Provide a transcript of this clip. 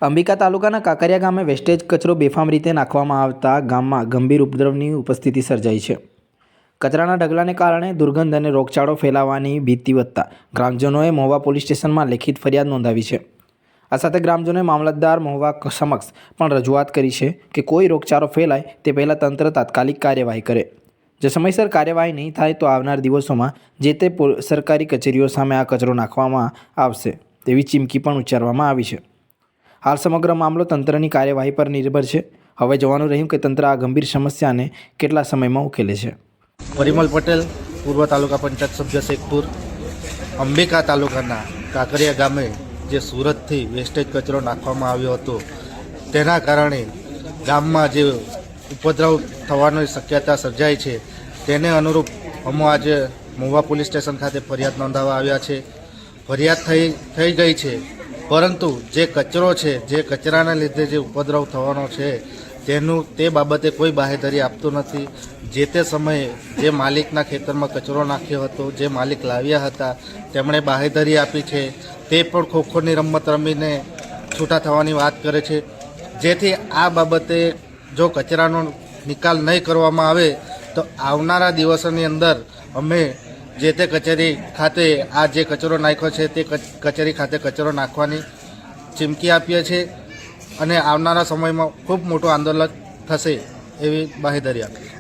અંબિકા તાલુકાના કાંકરિયા ગામે વેસ્ટેજ કચરો બેફામ રીતે નાખવામાં આવતા ગામમાં ગંભીર ઉપદ્રવની ઉપસ્થિતિ સર્જાઈ છે। કચરાના ઢગલાને કારણે દુર્ગંધ અને રોગચાળો ફેલાવાની ભીતિ વધતા ગ્રામજનોએ મહુવા પોલીસ સ્ટેશનમાં લેખિત ફરિયાદ નોંધાવી છે। આ સાથે ગ્રામજનોએ મામલતદાર મહુવા સમક્ષ પણ રજૂઆત કરી છે કે કોઈ રોગચાળો ફેલાય તે પહેલાં તંત્ર તાત્કાલિક કાર્યવાહી કરે। જો સમયસર કાર્યવાહી નહીં થાય તો આવનાર દિવસોમાં જે તે સરકારી કચેરીઓ સામે આ કચરો નાખવામાં આવશે તેવી ચીમકી પણ ઉચ્ચારવામાં આવી છે। હાલ સમગ્ર મામલો તંત્રની કાર્યવાહી પર નિર્ભર છે। હવે જોવાનું રહ્યું કે તંત્ર આ ગંભીર સમસ્યાને કેટલા સમયમાં ઉકેલે છે। પરિમલ પટેલ, પૂર્વ તાલુકા પંચાયત સભ્ય શેખપુર। અંબિકા તાલુકાના કાંકરિયા ગામે જે સુરતથી વેસ્ટેજ કચરો નાખવામાં આવ્યો હતો તેના કારણે ગામમાં જે ઉપદ્રવ થવાની શક્યતા સર્જાઈ છે તેને અનુરૂપ અમે આજે મહુવા પોલીસ સ્ટેશન ખાતે ફરિયાદ નોંધાવવા આવ્યા છે। ફરિયાદ થઈ ગઈ છે, પરંતુ જે કચરો છે, જે કચરાના લીધે જે ઉપદ્રવ થવાનો છે તે બાબતે કોઈ બાહેધરી આપતું નથી। જે તે સમયે જે માલિકના ખેતરમાં કચરો નાખ્યો હતો, જે માલિક લાવ્યા હતા તેમણે બાહેધરી આપી છે, તે પણ ખોખોની રમત રમીને છૂટા થવાની વાત કરે છે। જેથી આ બાબતે જો કચરાનો નિકાલ નહીં કરવામાં આવે તો આવનારા દિવસોની અંદર અમે જે તે કચેરી ખાતે આ જે કચરો નાખ્યો છે તે કચેરી ખાતે કચરો નાખવાની ચીમકી આપીએ છીએ અને આવનારા સમયમાં ખૂબ મોટું આંદોલન થશે એવી બાહેધરી આપી।